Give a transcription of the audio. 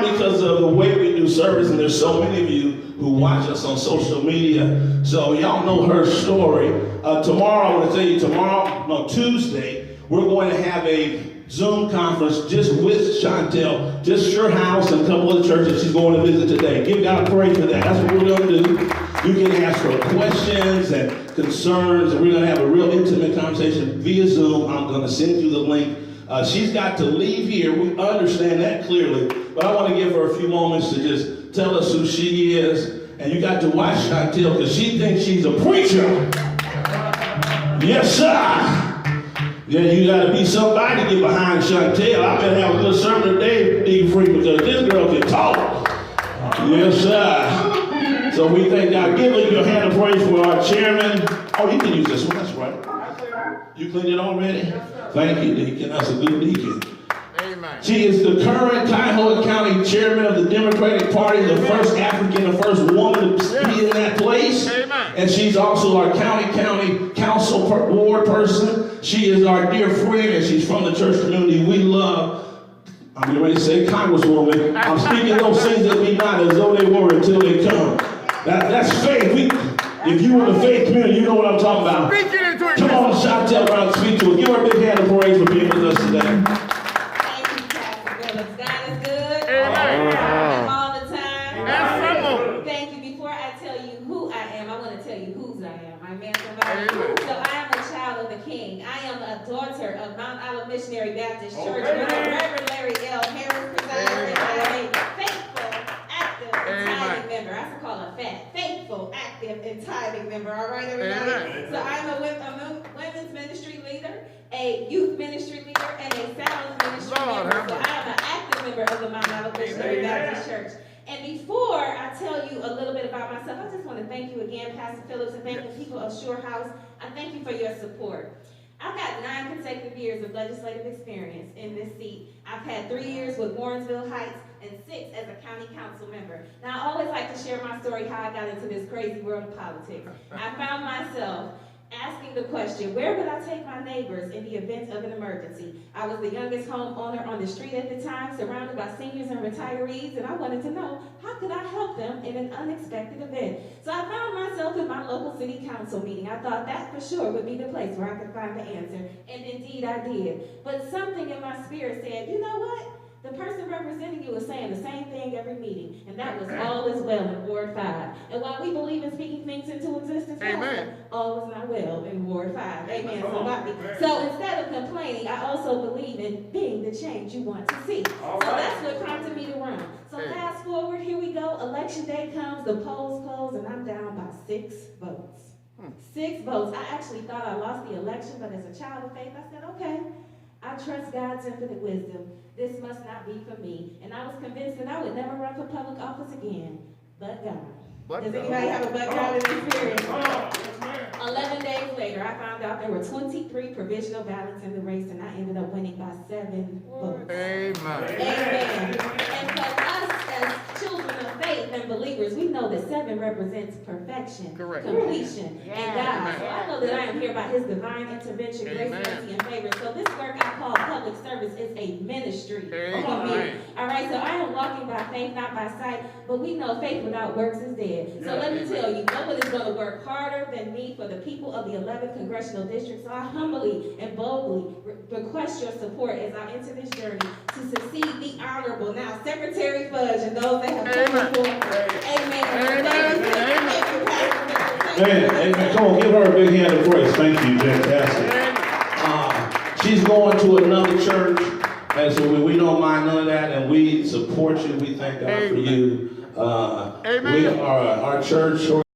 now because of the way we do service, and there's so many of you who watch us on social media, so y'all know her story. Tomorrow, I want to tell you, Tuesday, we're going to have a Zoom conference just with Shontel, just your house and a couple of churches she's going to visit today. Give God a praise for that. That's what we're going to do. You can ask her questions and concerns, and we're going to have a real intimate conversation via Zoom. I'm going to send you the link. She's got to leave here. We understand that clearly, but I want to give her a few moments to just tell us who she is. And you got to watch Shontel because she thinks she's a preacher. Yes, sir. Yeah, you got to be somebody to get behind Shontel. I better have a good sermon today, D. Free, because this girl can talk. Yes, sir. So we thank God. Give her your hand of praise for our chairman. Oh, you can use this one. That's right. You cleaned it already? Thank you, Deacon. That's a good deacon. Amen. She is the current Cuyahoga County chairman of the Democratic Party, the first African, the first woman to be in that place. Amen. And she's also our county council ward person. She is our dear friend, and she's from the church community we love. I'm getting ready to say Congresswoman. I'm speaking those things that be not as though they were until they come. That's faith. If you in the faith community, you know what I'm talking about. Come on, Shontel, around and speak to her. Give her a big hand of praise for being with us today. Thank you, Pastor Phillips. God is good. Amen. All the time. Yes, thank you. Before I tell you who I am, I want to tell you whose I am. Amen, somebody. Amen. So I am a child of the King. I am a daughter of Mount Olive Missionary Baptist Church, where the Reverend Larry L. Harris presides, and I am a faithful, active, and tithing member. I should call her fat. Faithful, active, and tithing member. All right, everybody? Amen. So I'm a women's ministry leader, a youth ministry leader, and a sales ministry member. So I am an active member of the Mount Olive Missionary Baptist Church. And before I tell you a little bit about myself, I just want to thank you again, Pastor Phillips, and thank the people of Shore House. I thank you for your support. I've got 9 consecutive years of legislative experience in this seat. I've had 3 years with Warrensville Heights and 6 as a county council member. Now, I always like to share my story, how I got into this crazy world of politics. I found myself asking the question, where would I take my neighbors in the event of an emergency? I was the youngest homeowner on the street at the time, surrounded by seniors and retirees, and I wanted to know, how could I help them in an unexpected event? So I found myself in my local city council meeting. I thought that for sure would be the place where I could find the answer, and indeed I did. But something in my spirit said, you know what? The person representing you is saying the same thing every meeting, and that was all is well in Ward 5. And while we believe in speaking things into existence, Amen. all is not well in Ward 5. Amen. So instead of complaining, I also believe in being the change you want to see. So that's what prompted me to run. So fast forward, here we go. Election day comes, the polls close, and I'm down by 6 votes. 6 votes. I actually thought I lost the election, but as a child of faith, I said, okay, I trust God's infinite wisdom. This must not be for me. And I was convinced that I would never run for public office again, but God. Does anybody have a but God experience? 11 days later, I found out there were 23 provisional ballots in the race, and I ended up winning by 7 votes. Amen. Amen. And for us as children of faith and believers, we know that 7 represents perfection, Correct. completion, and God. Amen. So I know that I am here by His divine intervention, grace, mercy, and favor. So this work I call public service is a ministry. Amen. All right, so I am walking by faith, not by sight, but we know faith without works is dead. So let me tell you, nobody's going to work harder than me for the people of the 11th Congressional District. So I humbly and boldly request your support as I enter this journey to succeed the Honorable, now Secretary Fudge, and those that have come before. Amen. Amen. Come on, give her a big hand of praise. Thank you, fantastic. She's going to another church, and so we don't mind none of that, and we support you. We thank God for you. Amen. We are our church.